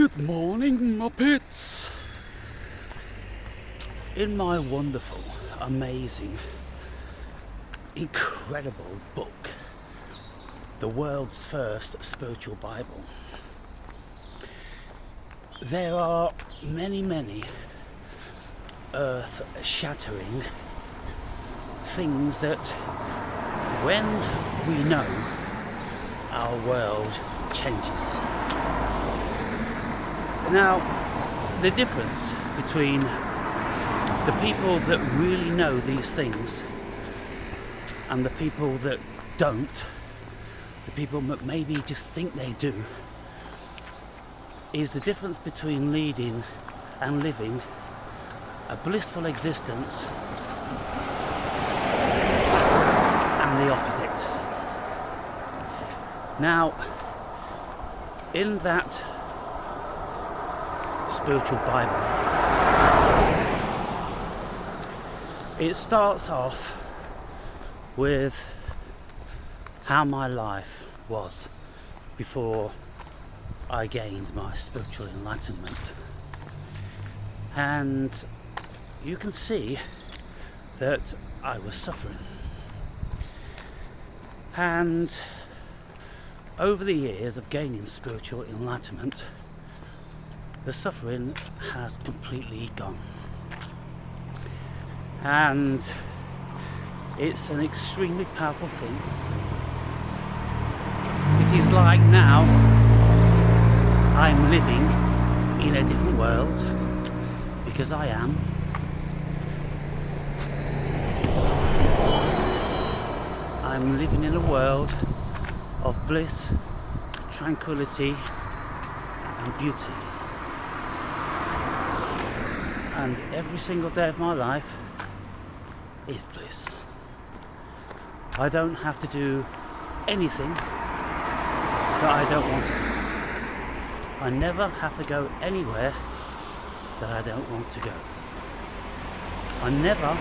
Good morning, Muppets! In my wonderful, amazing, incredible book, the world's first spiritual Bible, there are many earth-shattering things that, when we know, our world changes. Now, the difference between the people that really know these things and the people that don't, the people that maybe just think they do, is the difference between leading and living a blissful existence and the opposite. Now, in that spiritual Bible, it starts off with how my life was before I gained my spiritual enlightenment, and you can see that I was suffering, and over the years of gaining spiritual enlightenment, the suffering has completely gone. And it's an extremely powerful thing. It is like now I'm living in a different world, because I am. I'm living in a world of bliss, tranquility and beauty. And every single day of my life is bliss. I don't have to do anything that I don't want to do. I never have to go anywhere that I don't want to go. I never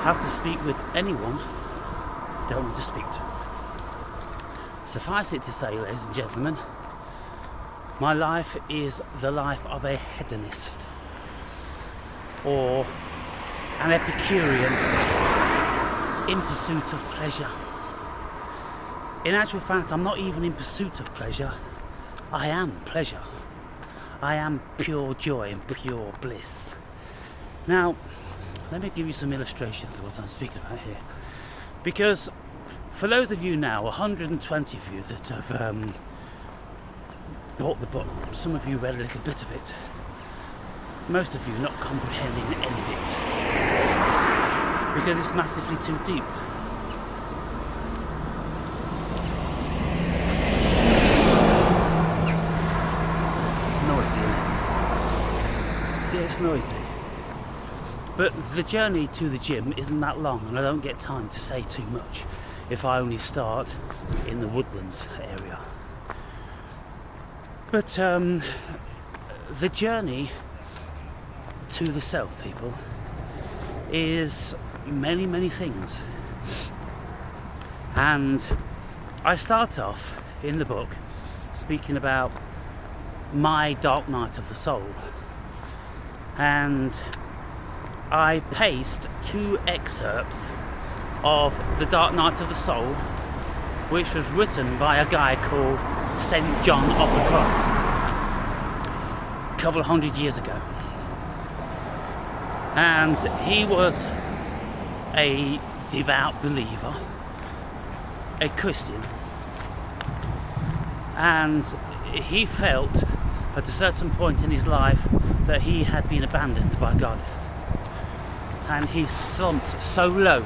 have to speak with anyone I don't want to speak to. Suffice it to say, ladies and gentlemen, my life is the life of a hedonist, or an Epicurean in pursuit of pleasure. In actual fact, I'm not even in pursuit of pleasure. I am pleasure. I am pure joy and pure bliss. Now, let me give you some illustrations of what I'm speaking about here. Because for those of you now, 120 of you that have bought the book, some of you read a little bit of it, most of you not comprehending any of it, because it's massively too deep. It's noisy, isn't it? Yeah, it's noisy. But the journey to the gym isn't that long, and I don't get time to say too much if I only start in the Woodlands area. But the journey to the self, people, is many things. And I start off in the book speaking about my dark night of the soul, and I paste 2 excerpts of The Dark Night of the Soul, which was written by a guy called St. John of the Cross a couple of 100 years ago. And he was a devout believer, a Christian, and he felt at a certain point in his life that he had been abandoned by God, and he slumped so low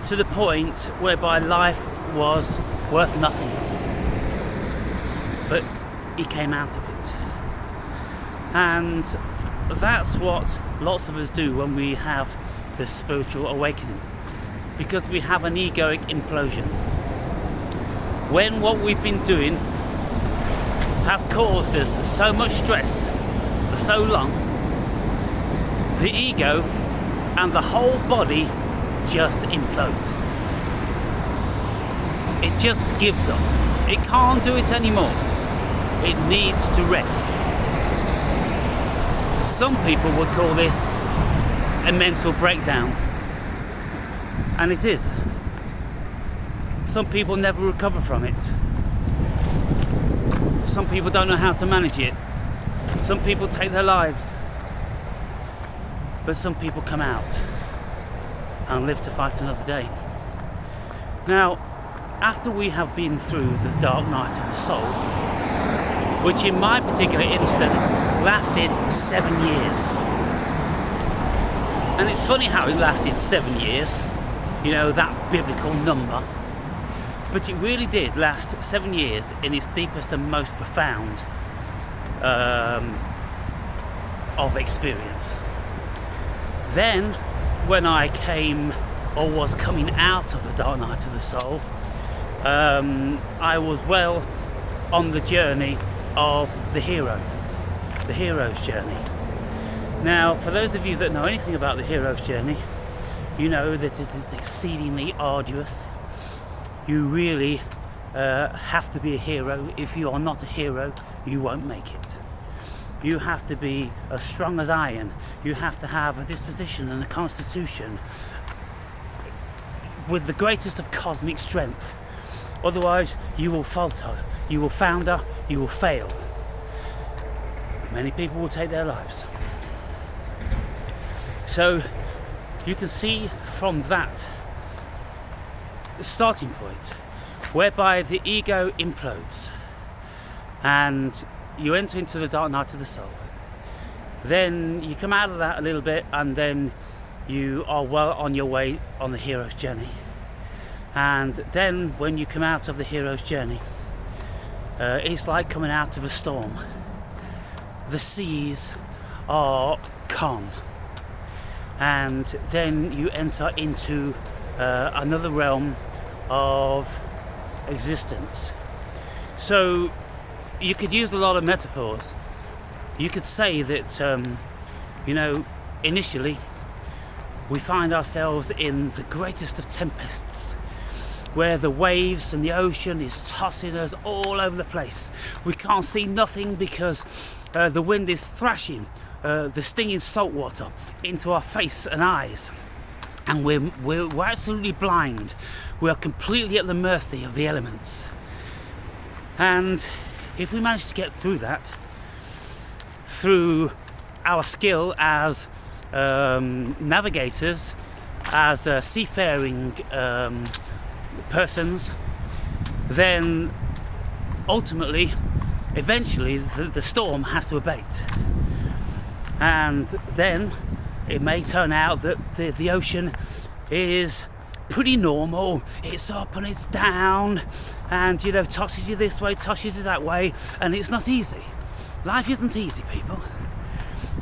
to the point whereby life was worth nothing. But he came out of it, and that's what lots of us do when we have this spiritual awakening, because we have an egoic implosion. When what we've been doing has caused us so much stress for so long, the ego and the whole body just implodes. It just gives up. It can't do it anymore. It needs to rest. Some people would call this a mental breakdown, and it is. Some people never recover from it. Some people don't know how to manage it. Some people take their lives, but some people come out and live to fight another day. Now, after we have been through the dark night of the soul, which in my particular instant lasted 7 years. And it's funny how it lasted 7 years, you know, that biblical number. But it really did last 7 years in its deepest and most profound of experience. Then, when I came or was coming out of the dark night of the soul, I was well on the journey of the hero's journey. Now, for those of you that know anything about the hero's journey, you know that it is exceedingly arduous. You really have to be a hero. If you are not a hero, you won't make it. You have to be as strong as iron. You have to have a disposition and a constitution with the greatest of cosmic strength. Otherwise, you will falter, you will founder, you will fail. Many people will take their lives. So, you can see from that starting point whereby the ego implodes and you enter into the dark night of the soul. Then you come out of that a little bit, and then you are well on your way on the hero's journey. And then when you come out of the hero's journey, it's like coming out of a storm. The seas are calm, and then you enter into another realm of existence. So you could use a lot of metaphors. You could say that initially we find ourselves in the greatest of tempests, where the waves and the ocean is tossing us all over the place. We can't see nothing because the wind is thrashing the stinging salt water into our face and eyes, and we're absolutely blind. We are completely at the mercy of the elements. And if we manage to get through that, through our skill as navigators, as seafaring persons, then ultimately, eventually, the storm has to abate. And then it may turn out that the ocean is pretty normal. It's up and it's down, and tosses you this way, tosses you that way, and it's not easy. Life isn't easy, people.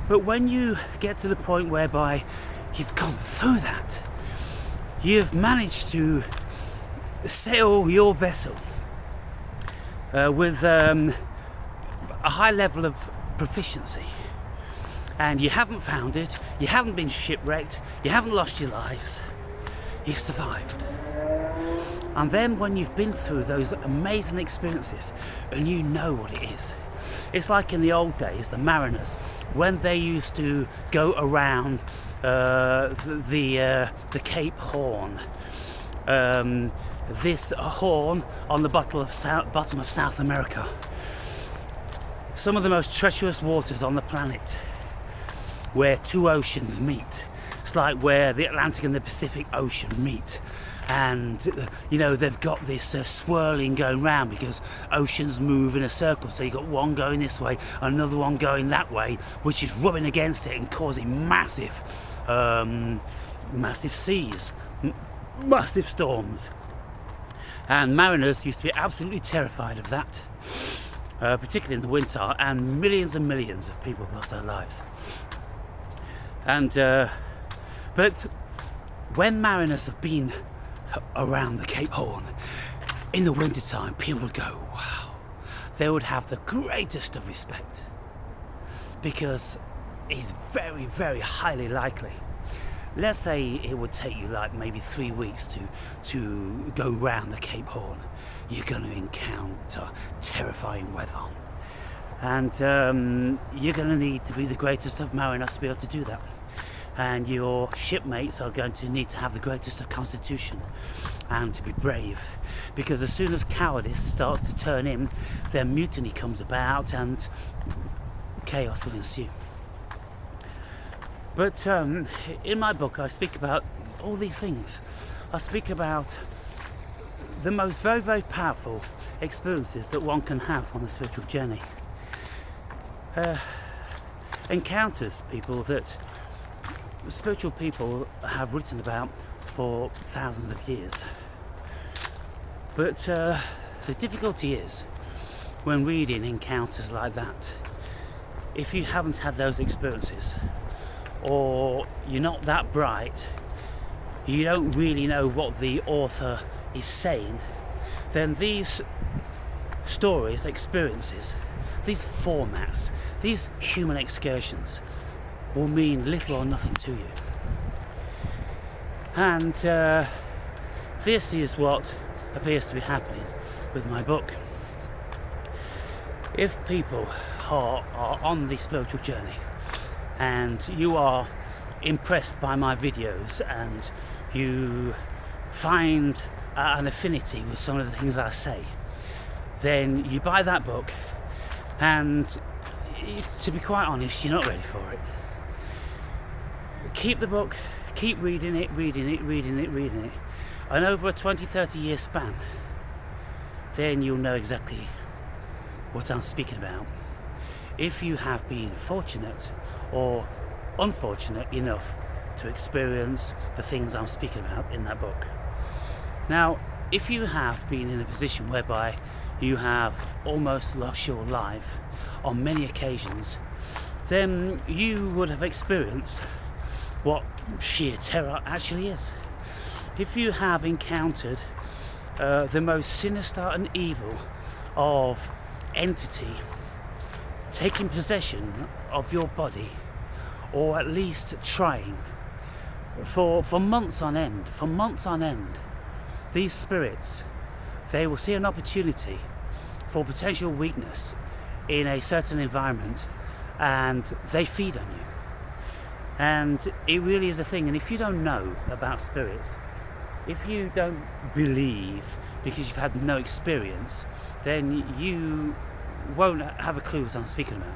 But when you get to the point whereby you've gone through that, you've managed to sail your vessel with a high level of proficiency, and you haven't foundered, you haven't been shipwrecked, you haven't lost your lives, you've survived. And then when you've been through those amazing experiences and you know what it is, it's like in the old days, the mariners, when they used to go around the Cape Horn, this horn on the bottom of South America, some of the most treacherous waters on the planet, where two oceans meet. It's like where the Atlantic and the Pacific Ocean meet, and they've got this swirling going round because oceans move in a circle. So you've got one going this way, another one going that way, which is rubbing against it and causing massive seas, massive storms. And mariners used to be absolutely terrified of that, particularly in the winter, and millions of people lost their lives. And but when mariners have been around the Cape Horn in the wintertime, people would go, wow. They would have the greatest of respect, because it's very, very highly likely. Let's say it would take you like maybe 3 weeks to go round the Cape Horn. You're going to encounter terrifying weather. And you're going to need to be the greatest of mariners to be able to do that. And your shipmates are going to need to have the greatest of constitution and to be brave, because as soon as cowardice starts to turn in, then mutiny comes about and chaos will ensue. But in my book I speak about all these things. I speak about the most very, very powerful experiences that one can have on the spiritual journey. Encounters, people that spiritual people have written about for thousands of years. But the difficulty is when reading encounters like that, if you haven't had those experiences, or you're not that bright, you don't really know what the author is saying, then these stories, experiences, these formats, these human excursions will mean little or nothing to you. And this is what appears to be happening with my book. If people are on the spiritual journey and you are impressed by my videos and you find an affinity with some of the things I say, then you buy that book, and to be quite honest, you're not ready for it. Keep the book, keep reading it, and over a 20-30 year span, then you'll know exactly what I'm speaking about. If you have been fortunate or unfortunate enough to experience the things I'm speaking about in that book. Now, if you have been in a position whereby you have almost lost your life on many occasions, then you would have experienced what sheer terror actually is. If you have encountered the most sinister and evil of entity taking possession of your body, or at least trying for months on end, these spirits, they will see an opportunity for potential weakness in a certain environment, and they feed on you. And it really is a thing. And if you don't know about spirits, if you don't believe because you've had no experience, then you won't have a clue what I'm speaking about.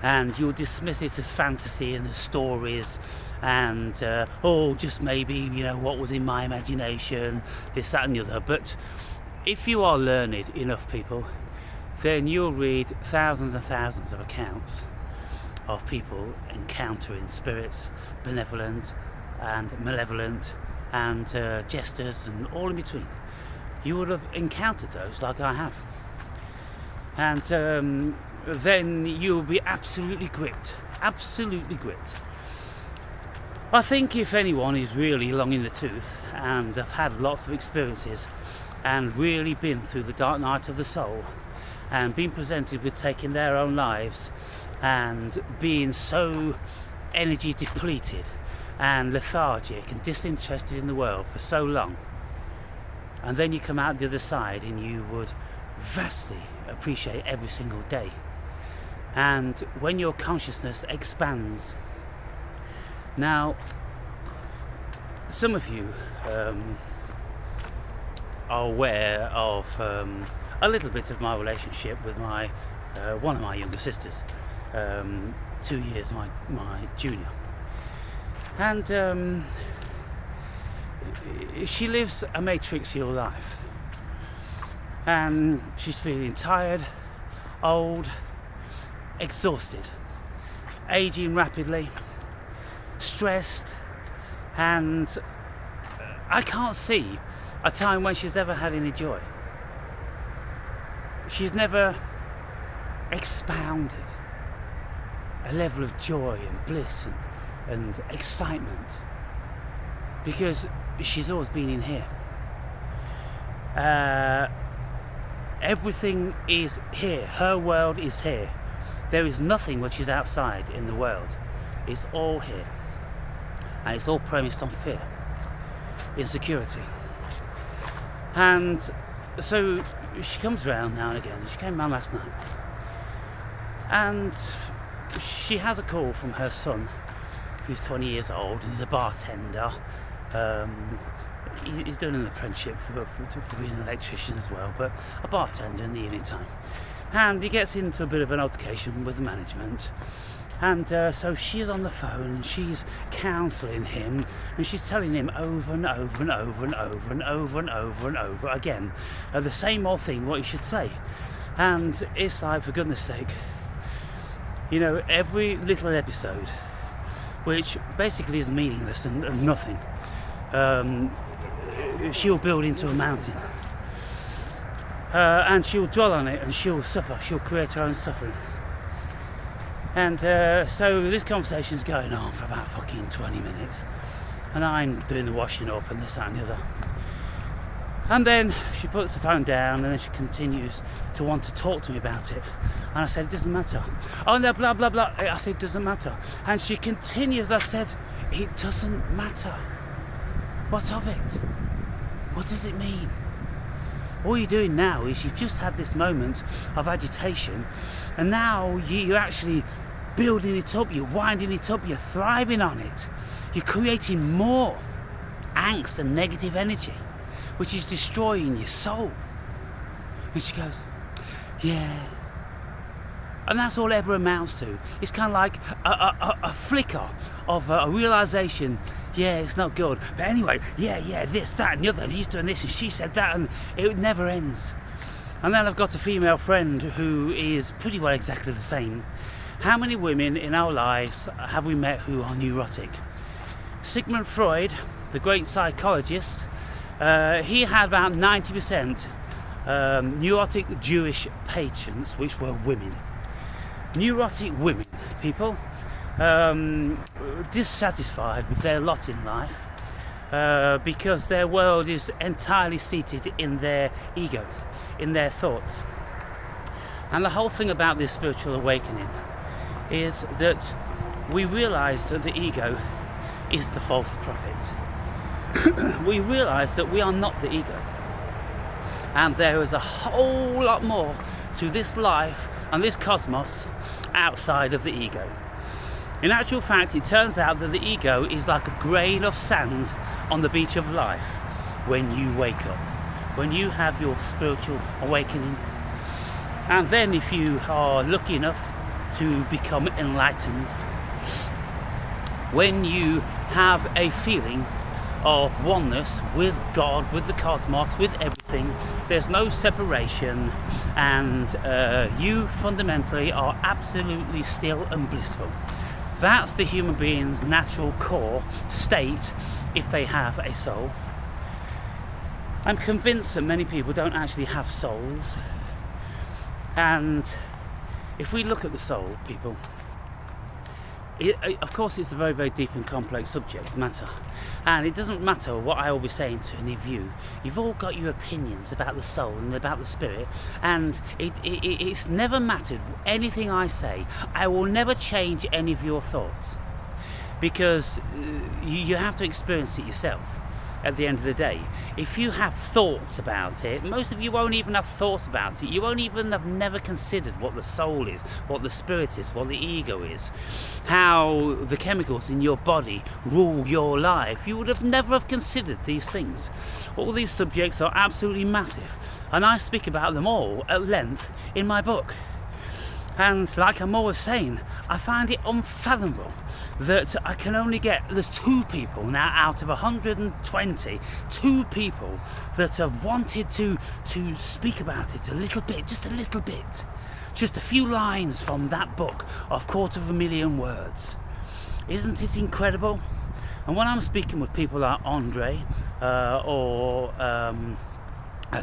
And you'll dismiss it as fantasy and as stories and just maybe, what was in my imagination, this, that and the other. But if you are learned enough, people, then you'll read thousands and thousands of accounts of people encountering spirits, benevolent and malevolent, and jesters and all in between. You would have encountered those like I have. And then you'll be absolutely gripped. I think if anyone is really long in the tooth and have had lots of experiences and really been through the dark night of the soul and been presented with taking their own lives and being so energy depleted and lethargic and disinterested in the world for so long, and then you come out the other side and you would vastly appreciate every single day. And when your consciousness expands, now some of you are aware of a little bit of my relationship with my one of my younger sisters, 2 years my junior, and she lives a matrixial life, and she's feeling tired, old, exhausted, aging rapidly, stressed, and I can't see a time when she's ever had any joy. She's never expounded a level of joy and bliss and excitement, because she's always been in here. Everything is here. Her world is here. There is nothing which is outside in the world. It's all here. And it's all premised on fear, insecurity. And so she comes around now and again. She came around last night. And she has a call from her son, who's 20 years old. He's a bartender. He's doing an apprenticeship for being an electrician as well, but a bartender in the evening time. And he gets into a bit of an altercation with the management. And so she's on the phone and she's counselling him, and she's telling him over and over and over and over and over and over and over again the same old thing, what he should say. And it's like, for goodness sake, every little episode, which basically is meaningless and nothing, she'll build into a mountain. And she'll dwell on it and she'll suffer. She'll create her own suffering. And so this conversation's going on for about fucking 20 minutes. And I'm doing the washing up and this, that and the other. And then she puts the phone down and then she continues to want to talk to me about it. And I said, it doesn't matter. Oh no, blah, blah, blah. I said, it doesn't matter. And she continues, I said, it doesn't matter. What of it? What does it mean? All you're doing now is you've just had this moment of agitation, and now you're actually building it up, you're winding it up, you're thriving on it. You're creating more angst and negative energy, which is destroying your soul. And she goes, yeah. And that's all it ever amounts to. It's kind of like a flicker of a realisation. Yeah, it's not good. But anyway, yeah, this, that and the other, and he's doing this and she said that, and it never ends. And then I've got a female friend who is pretty well exactly the same. How many women in our lives have we met who are neurotic? Sigmund Freud, the great psychologist, he had about 90% neurotic Jewish patients, which were women. Neurotic women, people, dissatisfied with their lot in life because their world is entirely seated in their ego, in their thoughts. And the whole thing about this spiritual awakening is that we realise that the ego is the false prophet. We realise that we are not the ego, and there is a whole lot more to this life and this cosmos outside of the ego. In actual fact, it turns out that the ego is like a grain of sand on the beach of life when you wake up, when you have your spiritual awakening. And then if you are lucky enough to become enlightened, when you have a feeling of oneness with God, with the cosmos, with everything, there's no separation, and you fundamentally are absolutely still and blissful. That's the human being's natural core state if they have a soul. I'm convinced that many people don't actually have souls, and if we look at the soul, people, of course it's a very, very deep and complex subject matter, and it doesn't matter what I will be saying to any of you. You've all got your opinions about the soul and about the spirit, and it's never mattered anything I say. I will never change any of your thoughts, because you have to experience it yourself. At the end of the day, if you have thoughts about it, most of you won't even have thoughts about it. You won't even have never considered what the soul is, what the spirit is, what the ego is, how the chemicals in your body rule your life. You would have never have considered these things. All these subjects are absolutely massive, and I speak about them all at length in my book. And like I'm always saying, I find it unfathomable that I can only get, there's 2 people now out of 120, 2 people that have wanted to speak about it a little bit, just a few lines from that book of 250,000 words. Isn't it incredible? And when I'm speaking with people like Andre or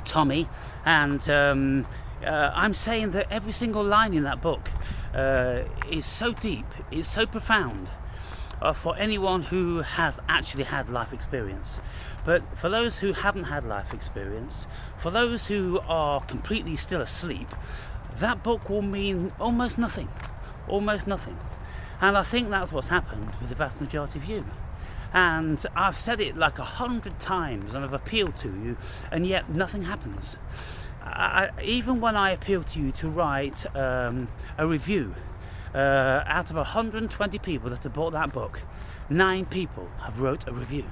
Tommy, and I'm saying that every single line in that book is so deep, it's so profound for anyone who has actually had life experience. But for those who haven't had life experience, for those who are completely still asleep, that book will mean almost nothing. And I think that's what's happened with the vast majority of you. And I've said it like 100 times, and I've appealed to you, and yet nothing happens. even when I appeal to you to write a review, out of 120 people that have bought that book, 9 people have wrote a review.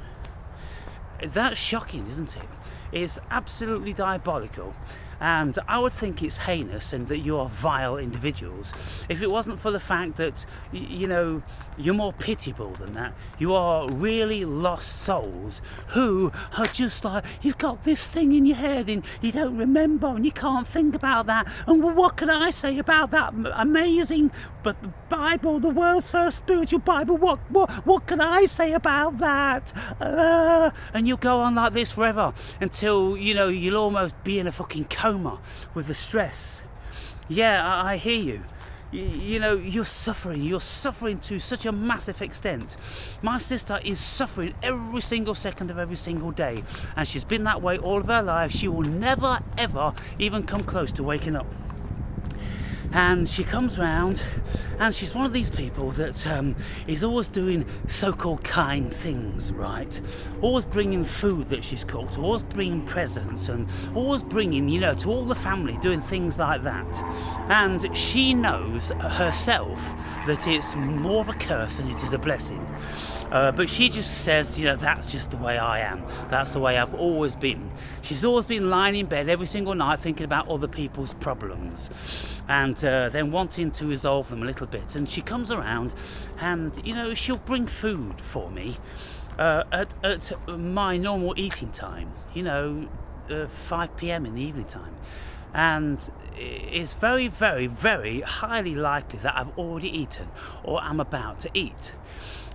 That's shocking, isn't it? It's absolutely diabolical. And I would think it's heinous and that you are vile individuals if it wasn't for the fact that, you're more pitiable than that. You are really lost souls who are just like, you've got this thing in your head and you don't remember and you can't think about that. And what can I say about that amazing but the Bible, the world's first spiritual Bible? What can I say about that? And you'll go on like this forever until, you'll almost be in a fucking coma with the stress. Yeah, I hear you. You're suffering to such a massive extent. My sister is suffering every single second of every single day, and she's been that way all of her life. She will never ever even come close to waking up. And she comes round and she's one of these people that is always doing so-called kind things, right? Always bringing food that she's cooked, always bringing presents, and always bringing, to all the family, doing things like that. And she knows herself that it's more of a curse than it is a blessing. But she just says, that's just the way I am. That's the way I've always been. She's always been lying in bed every single night thinking about other people's problems and then wanting to resolve them a little bit. And she comes around and, she'll bring food for me at my normal eating time, 5 p.m. in the evening time. And it's very, very, very highly likely that I've already eaten or am about to eat.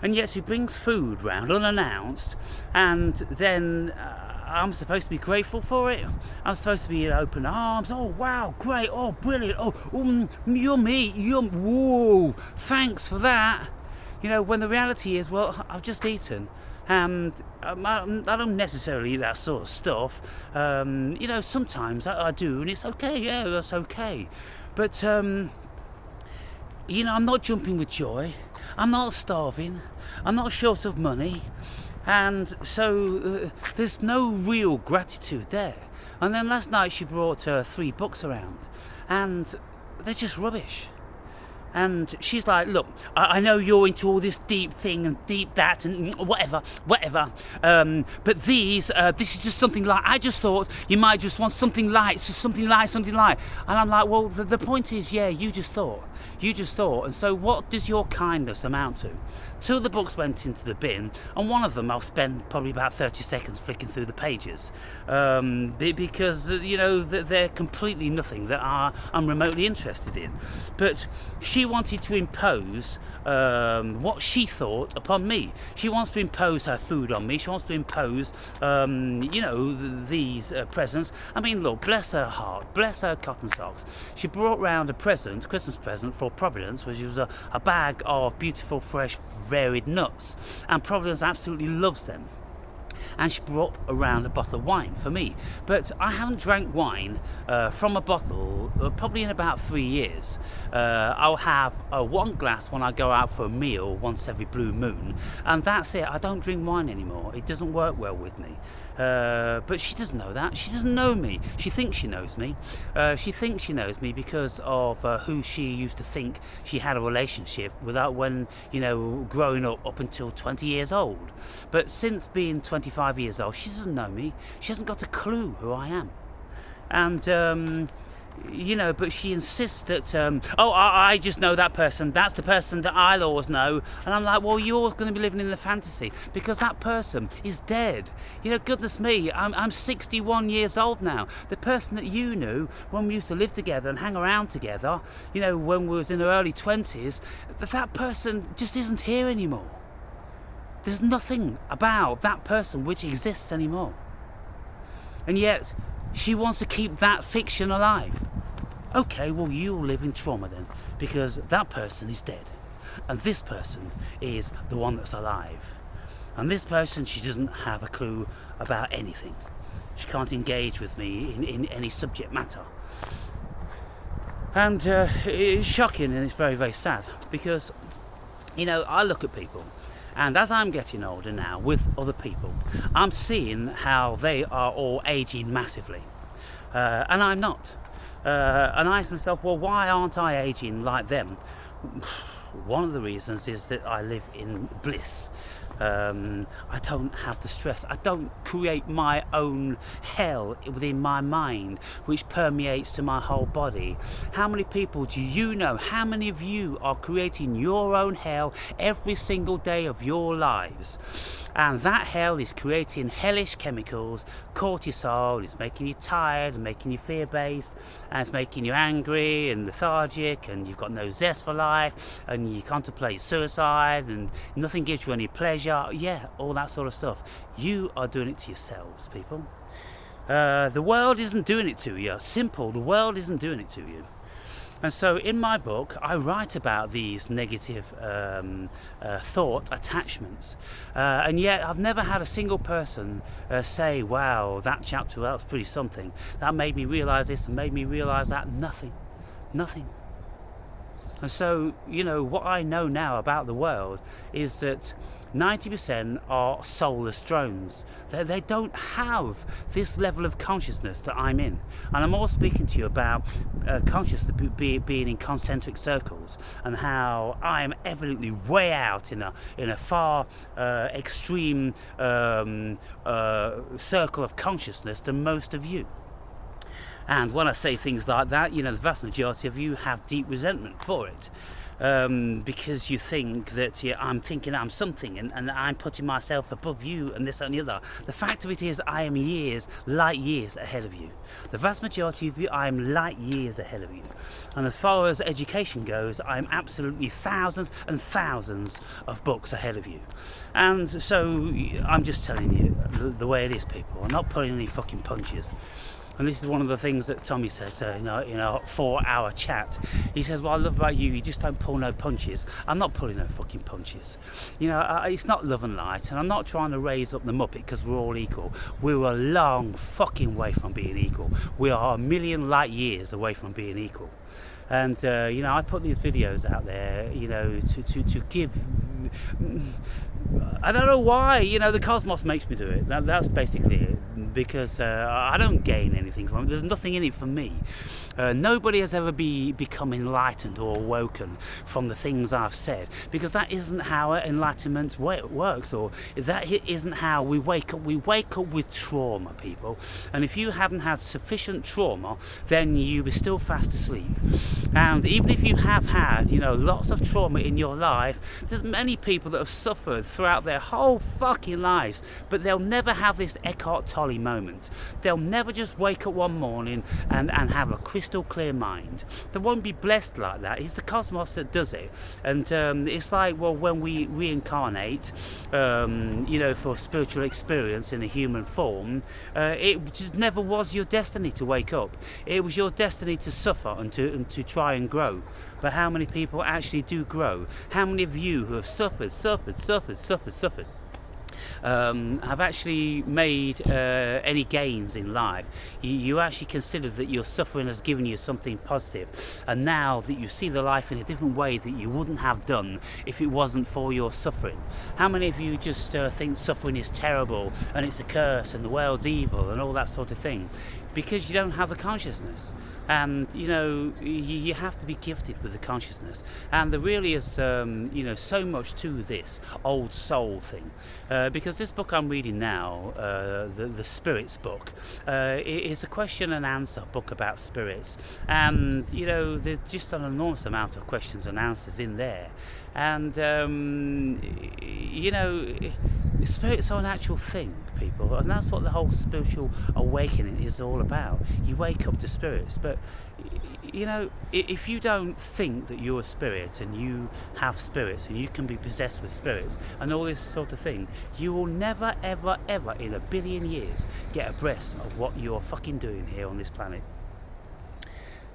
And yet she brings food round unannounced, and then I'm supposed to be grateful for it. I'm supposed to be in open arms. Oh wow, great! Oh brilliant! Oh yummy! Whoa! Thanks for that. When the reality is, well, I've just eaten, and I don't necessarily eat that sort of stuff. Sometimes I do, and it's okay. Yeah, that's okay. But I'm not jumping with joy. I'm not starving, I'm not short of money, and so there's no real gratitude there. And then last night she brought 3 books around, and they're just rubbish. And she's like, look, I know you're into all this deep thing and deep that and whatever. But this is just something light. I just thought you might just want something light. And I'm like, well, the point is, yeah, you just thought. And so what does your kindness amount to? 2 of the books went into the bin, and one of them I'll spend probably about 30 seconds flicking through the pages because they're completely nothing that I'm remotely interested in. But she wanted to impose what she thought upon me. She wants to impose her food on me. She wants to impose these presents. I mean, look, bless her heart, bless her cotton socks. She brought round a Christmas present for Providence, which was a bag of beautiful, fresh, varied nuts, and Providence absolutely loves them. And she brought around a bottle of wine for me, but I haven't drank wine from a bottle probably in about 3 years. I'll have 1 glass when I go out for a meal once every blue moon, and that's it. I don't drink wine anymore. It doesn't work well with me. But she doesn't know that. She doesn't know me. She thinks she knows me. She thinks she knows me because of who she used to think she had a relationship without when, growing up until 20 years old. But since being 25 years old, she doesn't know me. She hasn't got a clue who I am. And but she insists that, I just know that person. That's the person that I'll always know. And I'm like, well, you're always going to be living in the fantasy because that person is dead. Goodness me, I'm 61 years old now. The person that you knew when we used to live together and hang around together, when we was in our early 20s, that person just isn't here anymore. There's nothing about that person which exists anymore. And yet, she wants to keep that fiction alive. Okay, well, you'll live in trauma then, because that person is dead. And this person is the one that's alive. And this person, she doesn't have a clue about anything. She can't engage with me in any subject matter. And it's shocking and it's very, very sad, because, I look at people, and as I'm getting older now with other people, I'm seeing how they are all aging massively. and I'm not. And I ask myself, well, why aren't I aging like them? One of the reasons is that I live in bliss. I don't have the stress. I don't create my own hell within my mind, which permeates to my whole body. How many people do you know? How many of you are creating your own hell every single day of your lives? And that hell is creating hellish chemicals. Cortisol is making you tired and making you fear-based, and it's making you angry and lethargic, and you've got no zest for life, and you contemplate suicide, and nothing gives you any pleasure. Yeah, all that sort of stuff. You are doing it to yourselves, people. The world isn't doing it to you. Simple, the world isn't doing it to you. And so in my book, I write about these negative thought attachments. And yet I've never had a single person say, wow, that chapter, that was pretty something. That made me realise this and made me realise that. Nothing. And so, what I know now about the world is that 90% are soulless drones. They don't have this level of consciousness that I'm in. And I'm all speaking to you about consciousness being in concentric circles, and how I am evidently way out in a far extreme circle of consciousness than most of you. And when I say things like that, the vast majority of you have deep resentment for it. Because you think that I'm thinking I'm something, and I'm putting myself above you and this and the other. The fact of it is, I am light years ahead of you. The vast majority of you, I am light years ahead of you. And as far as education goes, I'm absolutely thousands and thousands of books ahead of you. And so I'm just telling you the way it is, people. I'm not pulling any fucking punches. And this is one of the things that Tommy says in a 4-hour chat. He says, well, I love about you just don't pull no punches. I'm not pulling no fucking punches. It's not love and light, and I'm not trying to raise up the Muppet because we're all equal. We're a long fucking way from being equal. We are a million light years away from being equal. And, I put these videos out there, to give... I don't know why, the cosmos makes me do it. That's basically it, because I don't gain anything from it. There's nothing in it for me. Nobody has ever become enlightened or awoken from the things I've said, because that isn't how enlightenment works, or that isn't how we wake up. We wake up with trauma, people. And if you haven't had sufficient trauma, then you are still fast asleep. And even if you have had, lots of trauma in your life, there's many people that have suffered throughout their whole fucking lives, but they'll never have this Eckhart Tolle moment. They'll never just wake up one morning and have a crystal clear mind. They won't be blessed like that. It's the cosmos that does it. And it's like, well, when we reincarnate, for spiritual experience in a human form, it just never was your destiny to wake up. It was your destiny to suffer and to try and grow. But how many people actually do grow? How many of you who have suffered, have actually made any gains in life? You actually consider that your suffering has given you something positive, and now that you see the life in a different way that you wouldn't have done if it wasn't for your suffering. How many of you just think suffering is terrible and it's a curse and the world's evil and all that sort of thing? Because you don't have the consciousness. And you have to be gifted with the consciousness. And there really is so much to this old soul thing, because this book I'm reading now, the Spirits book, is a question and answer book about spirits. And there's just an enormous amount of questions and answers in there. And spirits are an actual thing, people, and that's what the whole spiritual awakening is all about. You wake up to spirits, but if you don't think that you're a spirit and you have spirits and you can be possessed with spirits and all this sort of thing, you will never, ever, ever in a billion years get abreast of what you're fucking doing here on this planet.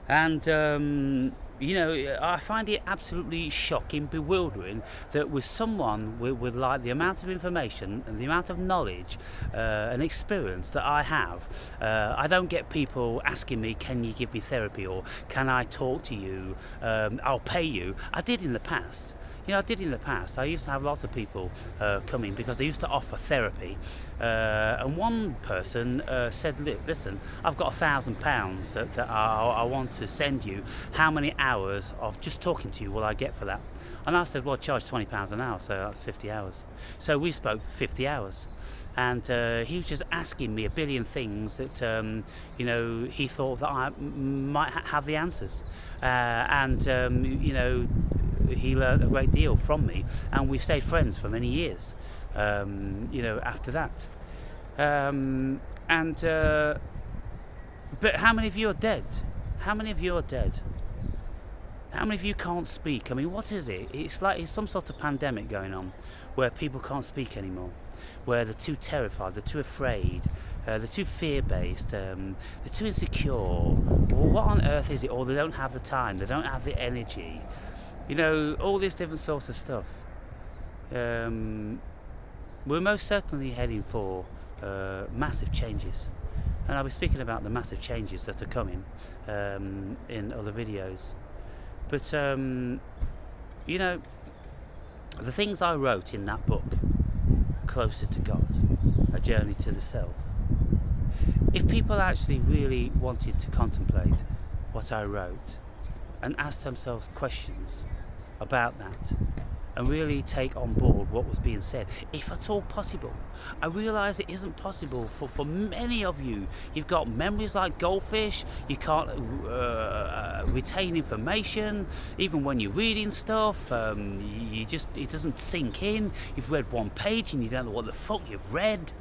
And I find it absolutely shocking, bewildering that with someone with like the amount of information and the amount of knowledge and experience that I have, I don't get people asking me, can you give me therapy, or can I talk to you, I'll pay you. I did in the past. I used to have lots of people coming because they used to offer therapy. And one person said, listen, I've got £1,000 that I want to send you. How many hours of just talking to you will I get for that? And I said, well, charge £20 an hour, so that's 50 hours. So we spoke for 50 hours. And he was just asking me a billion things that, he thought that I might have the answers. He learned a great deal from me, and we've stayed friends for many years, after that. But how many of you are dead? How many of you are dead? How many of you can't speak? I mean, what is it? It's like it's some sort of pandemic going on where people can't speak anymore, where they're too terrified, they're too afraid, they're too fear-based, they're too insecure. Well, what on earth is it? Or they don't have the time, they don't have the energy. All these different sorts of stuff. We're most certainly heading for massive changes. And I'll be speaking about the massive changes that are coming in other videos. But, the things I wrote in that book, Closer to God, A Journey to the Self, if people actually really wanted to contemplate what I wrote and ask themselves questions about that and really take on board what was being said, if at all possible. I realise it isn't possible for many of you. You've got memories like goldfish, you can't retain information, even when you're reading stuff, it doesn't sink in. You've read one page and you don't know what the fuck you've read.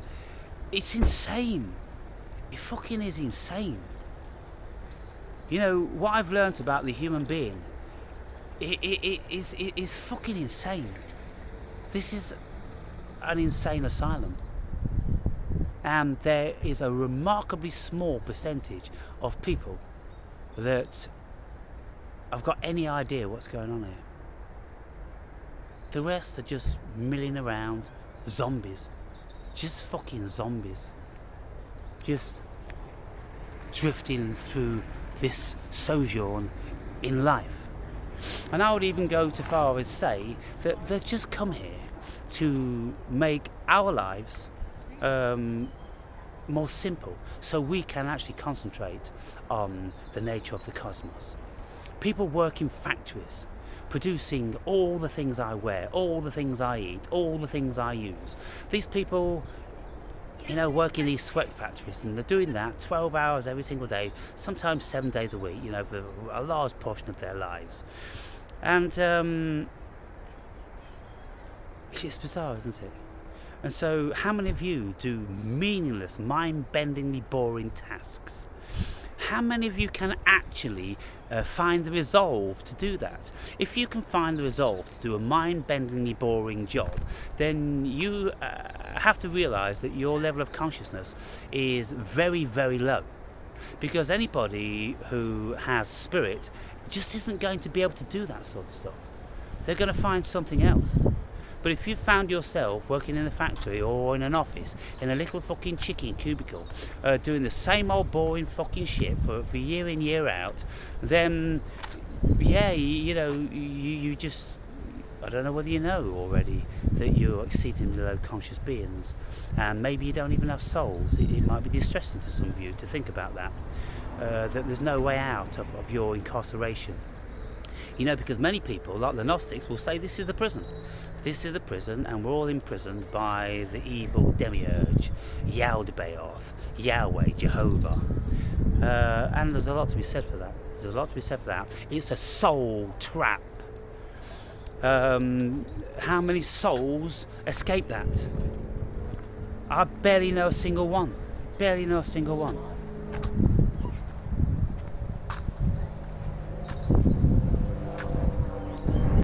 It's insane. It fucking is insane. What I've learnt about the human being, it is fucking insane. This is an insane asylum. And there is a remarkably small percentage of people that have got any idea what's going on here. The rest are just milling around, zombies. Just fucking zombies. Just drifting through this sojourn in life. And I would even go to far as say that they've just come here to make our lives more simple, so we can actually concentrate on the nature of the cosmos. People work in factories, producing all the things I wear, all the things I eat, all the things I use. These people work in these sweat factories, and they're doing that 12 hours every single day, sometimes 7 days a week, for a large portion of their lives. And it's bizarre, isn't it? And so how many of you do meaningless, mind-bendingly boring tasks? How many of you can actually find the resolve to do that? If you can find the resolve to do a mind-bendingly boring job, then you have to realise that your level of consciousness is very, very low. Because anybody who has spirit just isn't going to be able to do that sort of stuff. They're going to find something else. But if you found yourself working in a factory or in an office in a little fucking chicken cubicle, doing the same old boring fucking shit for year in, year out, then you just, I don't know whether you know already that you're exceedingly low conscious beings, and maybe you don't even have souls. It might be distressing to some of you to think about that there's no way out of your incarceration. Because many people, like the Gnostics, will say this is a prison. This is a prison, and we're all imprisoned by the evil demiurge, Yaldabaoth, Yahweh, Jehovah. And there's a lot to be said for that. It's a soul trap. How many souls escape that? I barely know a single one.